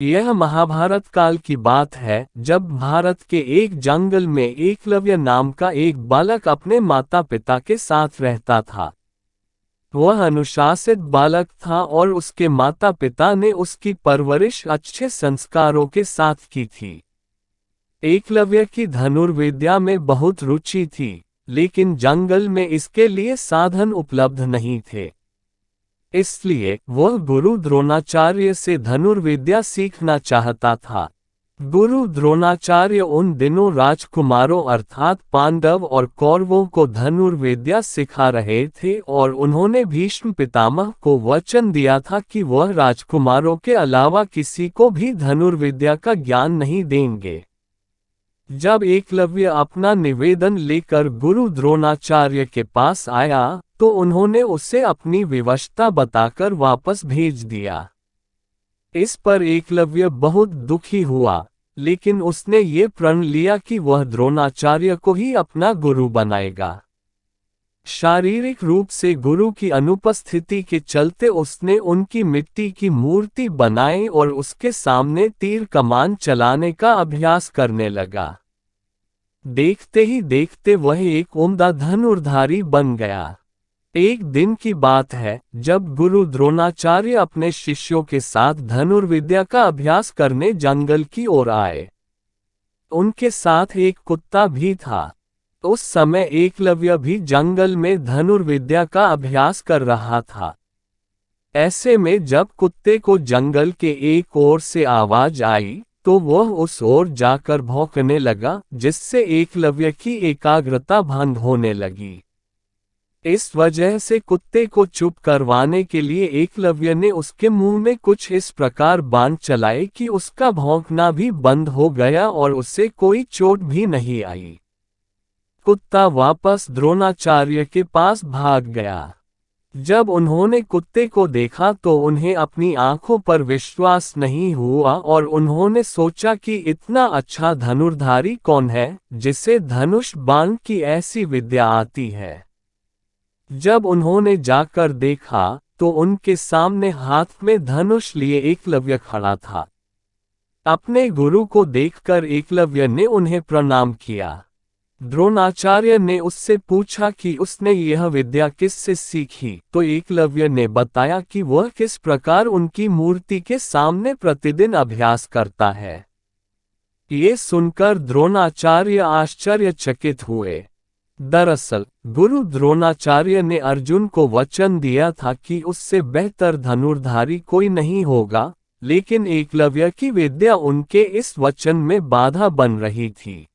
यह महाभारत काल की बात है, जब भारत के एक जंगल में एकलव्य नाम का एक बालक अपने माता पिता के साथ रहता था। वह अनुशासित बालक था और उसके माता पिता ने उसकी परवरिश अच्छे संस्कारों के साथ की थी। एकलव्य की धनुर्विद्या में बहुत रुचि थी, लेकिन जंगल में इसके लिए साधन उपलब्ध नहीं थे। इसलिए वह गुरु द्रोणाचार्य से धनुर्विद्या सीखना चाहता था। गुरु द्रोणाचार्य उन दिनों राजकुमारों अर्थात पांडव और कौरवों को धनुर्विद्या सिखा रहे थे और उन्होंने भीष्म पितामह को वचन दिया था कि वह राजकुमारों के अलावा किसी को भी धनुर्विद्या का ज्ञान नहीं देंगे। जब एकलव्य अपना निवेदन लेकर गुरु द्रोणाचार्य के पास आया, तो उन्होंने उसे अपनी विवशता बताकर वापस भेज दिया। इस पर एकलव्य बहुत दुखी हुआ, लेकिन उसने ये प्रण लिया कि वह द्रोणाचार्य को ही अपना गुरु बनाएगा। शारीरिक रूप से गुरु की अनुपस्थिति के चलते उसने उनकी मिट्टी की मूर्ति बनाई और उसके सामने तीर कमान चलाने का अभ्यास करने लगा। देखते ही देखते वह एक उम्दा धनुर्धारी बन गया। एक दिन की बात है, जब गुरु द्रोणाचार्य अपने शिष्यों के साथ धनुर्विद्या का अभ्यास करने जंगल की ओर आए। उनके साथ एक कुत्ता भी था। उस समय एकलव्य भी जंगल में धनुर्विद्या का अभ्यास कर रहा था। ऐसे में जब कुत्ते को जंगल के एक ओर से आवाज आई, तो वह उस ओर जाकर भौंकने लगा, जिससे एकलव्य की एकाग्रता भंग होने लगी। इस वजह से कुत्ते को चुप करवाने के लिए एकलव्य ने उसके मुंह में कुछ इस प्रकार बाण चलाए कि उसका भौंकना भी बंद हो गया और उसे कोई चोट भी नहीं आई। कुत्ता वापस द्रोणाचार्य के पास भाग गया। जब उन्होंने कुत्ते को देखा तो उन्हें अपनी आंखों पर विश्वास नहीं हुआ और उन्होंने सोचा कि इतना अच्छा धनुर्धारी कौन है, जिसे धनुष बाण की ऐसी विद्या आती है। जब उन्होंने जाकर देखा, तो उनके सामने हाथ में धनुष लिए एकलव्य खड़ा था। अपने गुरु को देखकर एकलव्य ने उन्हें प्रणाम किया। द्रोणाचार्य ने उससे पूछा कि उसने यह विद्या किससे सीखी, तो एकलव्य ने बताया कि वह किस प्रकार उनकी मूर्ति के सामने प्रतिदिन अभ्यास करता है। ये सुनकर द्रोणाचार्य आश्चर्यचकित हुए। दरअसल गुरु द्रोणाचार्य ने अर्जुन को वचन दिया था कि उससे बेहतर धनुर्धारी कोई नहीं होगा, लेकिन एकलव्य की विद्या उनके इस वचन में बाधा बन रही थी।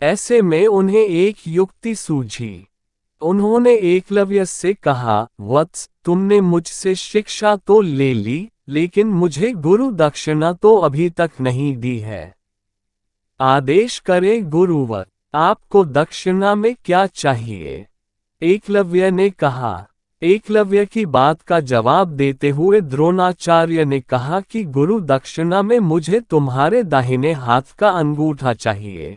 ऐसे में उन्हें एक युक्ति सूझी। उन्होंने एकलव्य से कहा, वत्स, तुमने मुझसे शिक्षा तो ले ली, लेकिन मुझे गुरु दक्षिणा तो अभी तक नहीं दी है। आदेश करे गुरुवर, आपको दक्षिणा में क्या चाहिए? एकलव्य ने कहा। एकलव्य की बात का जवाब देते हुए द्रोणाचार्य ने कहा कि गुरु दक्षिणा में मुझे तुम्हारे दाहिने हाथ का अंगूठा चाहिए।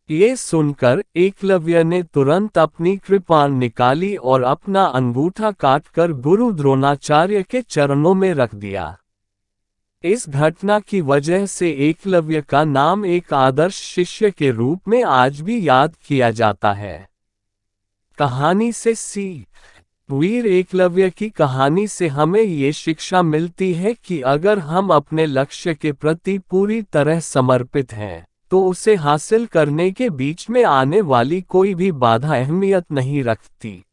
ये सुनकर एकलव्य ने तुरंत अपनी कृपाण निकाली और अपना अंगूठा काटकर गुरु द्रोणाचार्य के चरणों में रख दिया। इस घटना की वजह से एकलव्य का नाम एक आदर्श शिष्य के रूप में आज भी याद किया जाता है। कहानी से सीख। वीर एकलव्य की कहानी से हमें ये शिक्षा मिलती है कि अगर हम अपने लक्ष्य के प्रति पूरी तरह समर्पित हैं, तो उसे हासिल करने के बीच में आने वाली कोई भी बाधा अहमियत नहीं रखती।